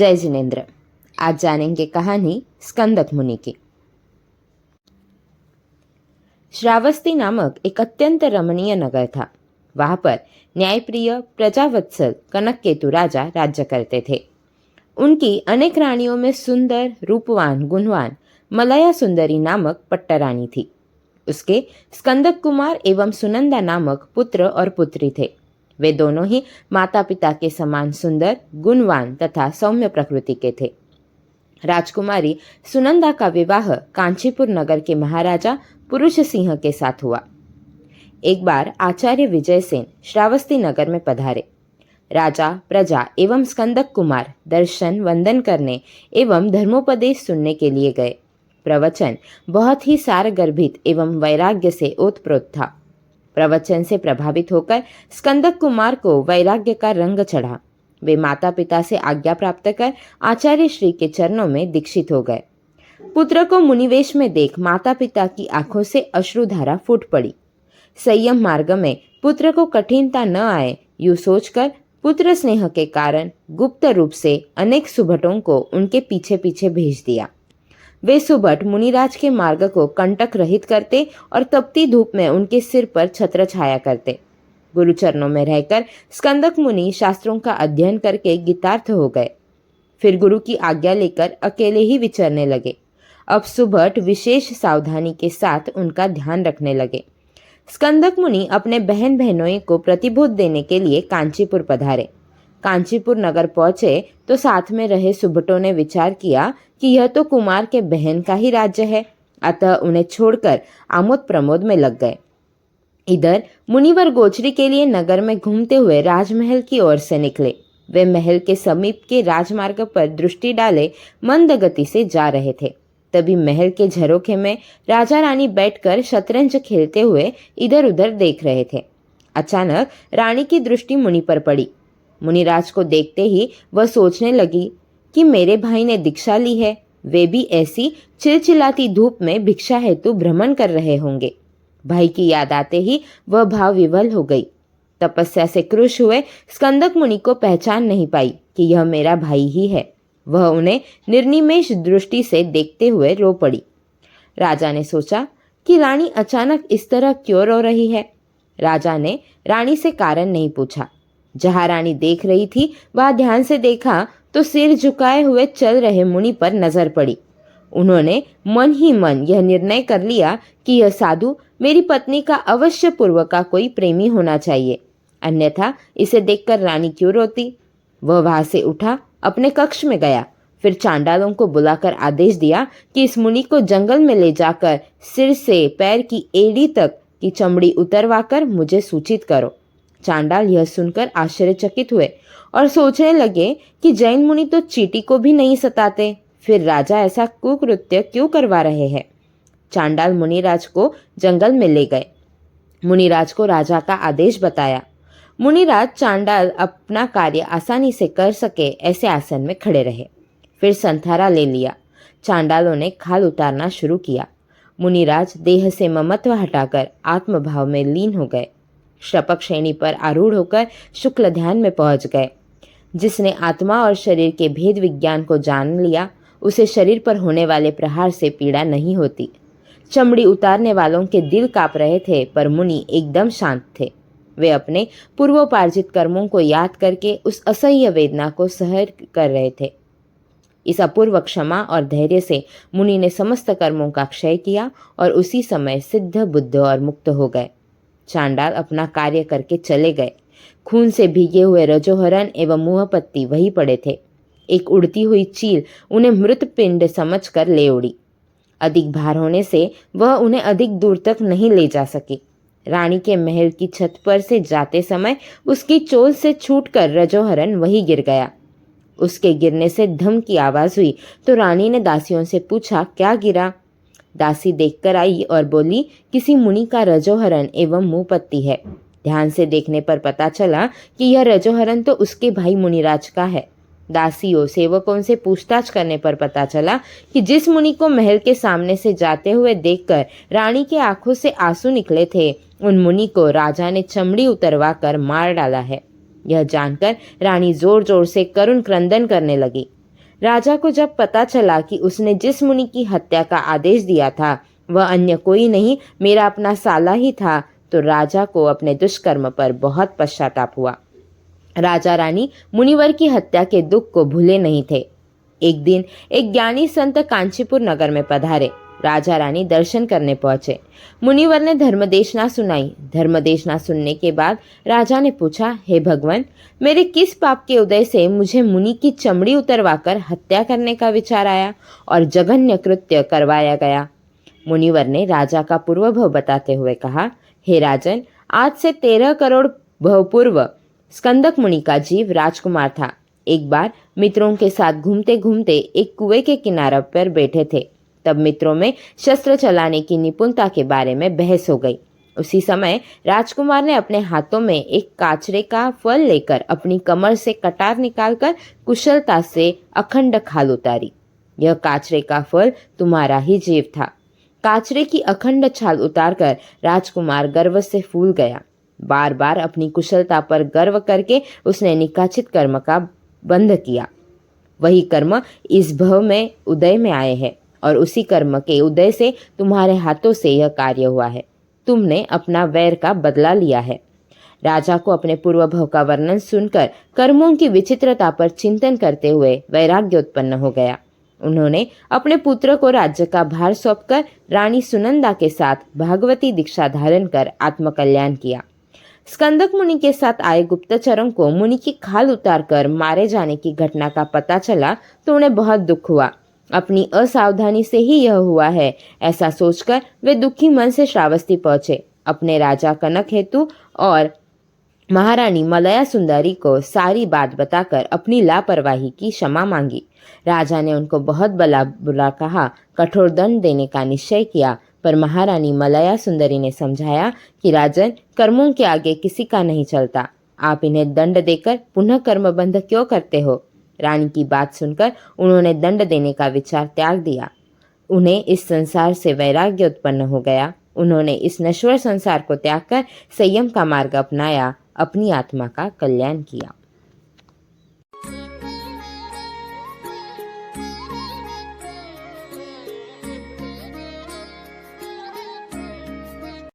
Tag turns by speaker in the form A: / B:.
A: जय जिनेन्द्र। आज जानेंगे कहानी स्कंदक मुनि की। श्रावस्ती नामक एक अत्यंत रमणीय नगर था। वहां पर न्यायप्रिय प्रजावत्सल कनककेतु राजा राज्य करते थे। उनकी अनेक रानियों में सुंदर, रूपवान, गुणवान मलया सुंदरी नामक पट्टरानी थी। उसके स्कंदक कुमार एवं सुनंदा नामक पुत्र और पुत्री थे। वे दोनों ही माता पिता के समान सुंदर, गुणवान तथा सौम्य प्रकृति के थे। राजकुमारी सुनंदा का विवाह कांचीपुर नगर के महाराजा पुरुष सिंह के साथ हुआ। एक बार आचार्य विजयसेन श्रावस्ती नगर में पधारे। राजा, प्रजा एवं स्कंदक कुमार दर्शन वंदन करने एवं धर्मोपदेश सुनने के लिए गए। प्रवचन बहुत ही सारगर्भित एवं वैराग्य से ओतप्रोत था। प्रवचन से प्रभावित होकर स्कंदक कुमार को वैराग्य का रंग चढ़ा। वे माता पिता से आज्ञा प्राप्त कर आचार्य श्री के चरणों में दीक्षित हो गए। पुत्र को मुनिवेश में देख माता पिता की आंखों से अश्रुधारा फूट पड़ी। संयम मार्ग में पुत्र को कठिनता न आए, यूं सोचकर पुत्र स्नेह के कारण गुप्त रूप से अनेक सुभटों को उनके पीछे पीछे भेज दिया। वे सुभट मुनिराज के मार्ग को कंटक रहित करते और तपती धूप में उनके सिर पर छत्र छाया करते। गुरुचरणों में रहकर स्कंदक मुनि शास्त्रों का अध्ययन करके गीतार्थ हो गए। फिर गुरु की आज्ञा लेकर अकेले ही विचरने लगे। अब सुभट विशेष सावधानी के साथ उनका ध्यान रखने लगे। स्कंदक मुनि अपने बहन बहनों को प्रतिबोध देने के लिए कांचीपुर पधारे। कांचीपुर नगर पहुंचे तो साथ में रहे सुभटों ने विचार किया कि यह तो कुमार के बहन का ही राज्य है, अतः उन्हें छोड़कर आमोद प्रमोद में लग गए। इधर मुनिवर गोचरी के लिए नगर में घूमते हुए राजमहल की ओर से निकले। वे महल के समीप के राजमार्ग पर दृष्टि डाले मंद गति से जा रहे थे। तभी महल के झरोखे में राजा रानी बैठकर शतरंज खेलते हुए इधर उधर देख रहे थे। अचानक रानी की दृष्टि मुनि पर पड़ी। मुनिराज को देखते ही वह सोचने लगी कि मेरे भाई ने दीक्षा ली है, वे भी ऐसी चिलचिलाती धूप में भिक्षा हेतु भ्रमण कर रहे होंगे। भाई की याद आते ही वह भाव विवल हो गई। तपस्या से कृश हुए स्कंदक मुनि को पहचान नहीं पाई कि यह मेरा भाई ही है। वह उन्हें निर्निमेष दृष्टि से देखते हुए रो पड़ी। राजा ने सोचा कि रानी अचानक इस तरह क्यों रो रही है। राजा ने रानी से कारण नहीं पूछा। जहां रानी देख रही थी वहां ध्यान से देखा तो सिर झुकाए हुए चल रहे मुनि पर नजर पड़ी। उन्होंने मन ही मन यह निर्णय कर लिया कि यह साधु मेरी पत्नी का अवश्य पूर्व का कोई प्रेमी होना चाहिए, अन्यथा इसे देखकर रानी क्यों रोती। वह वहां से उठा, अपने कक्ष में गया। फिर चांडालों को बुलाकर आदेश दिया कि इस मुनि को जंगल में ले जाकर सिर से पैर की एड़ी तक की चमड़ी उतरवाकर मुझे सूचित करो। चांडाल यह सुनकर आश्चर्यचकित हुए और सोचने लगे कि जैन मुनि तो चींटी को भी नहीं सताते, फिर राजा ऐसा कुकृत्य क्यों करवा रहे हैं। चांडाल मुनिराज को जंगल में ले गए। मुनिराज को राजा का आदेश बताया। मुनिराज चांडाल अपना कार्य आसानी से कर सके ऐसे आसन में खड़े रहे। फिर संथारा ले लिया। चांडालों ने खाल उतारना शुरू किया। मुनिराज देह से ममत्व हटाकर आत्मभाव में लीन हो गए। शपक श्रेणी पर आरूढ़ होकर शुक्ल ध्यान में पहुंच गए। जिसने आत्मा और शरीर के भेद विज्ञान को जान लिया, उसे शरीर पर होने वाले प्रहार से पीड़ा नहीं होती। चमड़ी उतारने वालों के दिल कांप रहे थे, पर मुनि एकदम शांत थे। वे अपने पूर्वोपार्जित कर्मों को याद करके उस असह्य वेदना को सहन कर रहे थे। इस अपूर्व क्षमा और धैर्य से मुनि ने समस्त कर्मों का क्षय किया और उसी समय सिद्ध, बुद्ध और मुक्त हो गए। चांडाल अपना कार्य करके चले गए। खून से भीगे हुए रजोहरण एवं मुहपत्ती वही पड़े थे। एक उड़ती हुई चील उन्हें मृत पिंड समझकर ले उड़ी। अधिक भार होने से वह उन्हें अधिक दूर तक नहीं ले जा सकी। रानी के महल की छत पर से जाते समय उसकी चोल से छूटकर रजोहरण वही गिर गया। उसके गिरने से धम की आवाज हुई तो रानी ने दासियों से पूछा, क्या गिरा। दासी देखकर आई और बोली, किसी मुनि का रजोहरण एवं मुंहपत्ती है। ध्यान से देखने पर पता चला कि यह रजोहरण तो उसके भाई मुनिराज का है। दासियों सेवकों से पूछताछ करने पर पता चला कि जिस मुनि को महल के सामने से जाते हुए देखकर रानी के आंखों से आंसू निकले थे, उन मुनि को राजा ने चमड़ी उतरवा कर मार डाला है। यह जानकर रानी जोर जोर से करुण क्रंदन करने लगी। राजा को जब पता चला कि उसने जिस मुनि की हत्या का आदेश दिया था वह अन्य कोई नहीं मेरा अपना साला ही था, तो राजा को अपने दुष्कर्म पर बहुत पश्चाताप हुआ। राजा रानी मुनिवर की हत्या के दुख को भूले नहीं थे। एक दिन एक ज्ञानी संत कांचीपुर नगर में पधारे। राजा रानी दर्शन करने पहुंचे। मुनिवर ने धर्मदेशना सुनाई। धर्मदेशना सुनने के बाद राजा ने पूछा, हे भगवान, मेरे किस पाप के उदय से मुझे मुनि की चमड़ी उतरवाकर हत्या करने का विचार आया और जघन्य कृत्य करवाया गया? मुनिवर ने राजा का पूर्वभव बताते हुए कहा, हे राजन, आज से 13 करोड़ भव पूर्व स्कंदक मुनि का जीव राजकुमार था। एक बार मित्रों के साथ घूमते घूमते एक कुएं के किनारे पर बैठे थे। तब मित्रों में शस्त्र चलाने की निपुणता के बारे में बहस हो गई। उसी समय राजकुमार ने अपने हाथों में एक काचरे का फल लेकर अपनी कमर से कटार निकालकर कुशलता से अखंड खाल उतारी। यह काचरे का फल तुम्हारा ही जीव था। काचरे की अखंड छाल उतारकर राजकुमार गर्व से फूल गया। बार बार अपनी कुशलता पर गर्व करके उसने निकाचित कर्म का बंध किया। वही कर्म इस भव में उदय में आए हैं और उसी कर्म के उदय से तुम्हारे हाथों से यह कार्य हुआ है। तुमने अपना वैर का बदला लिया है। राजा को अपने पूर्व भव का वर्णन सुनकर कर्मों की विचित्रता पर चिंतन करते हुए वैराग्य उत्पन्न हो गया। उन्होंने अपने पुत्र को राज्य का भार सौंपकर रानी सुनंदा के साथ भागवती दीक्षा धारण कर आत्मकल्याण किया। स्कंदक मुनि के साथ आए गुप्तचरों को मुनि की खाल उतारकर मारे जाने की घटना का पता चला तो उन्हें बहुत दुख हुआ। अपनी असावधानी से ही यह हुआ है, ऐसा सोचकर वे दुखी मन से श्रावस्ती पहुंचे। अपने राजा कनक हेतु और महारानी मलया सुंदरी को सारी बात बताकर अपनी लापरवाही की क्षमा मांगी। राजा ने उनको बहुत भला बुरा कहा, कठोर दंड देने का निश्चय किया, पर महारानी मलया सुंदरी ने समझाया कि राजन, कर्मों के आगे किसी का नहीं चलता। आप इन्हें दंड देकर पुनः कर्मबंध क्यों करते हो? रानी की बात सुनकर उन्होंने दंड देने का विचार त्याग दिया। उन्हें इस संसार से वैराग्य उत्पन्न हो गया। उन्होंने इस नश्वर संसार को त्याग कर संयम का मार्ग अपनाया, अपनी आत्मा का कल्याण किया।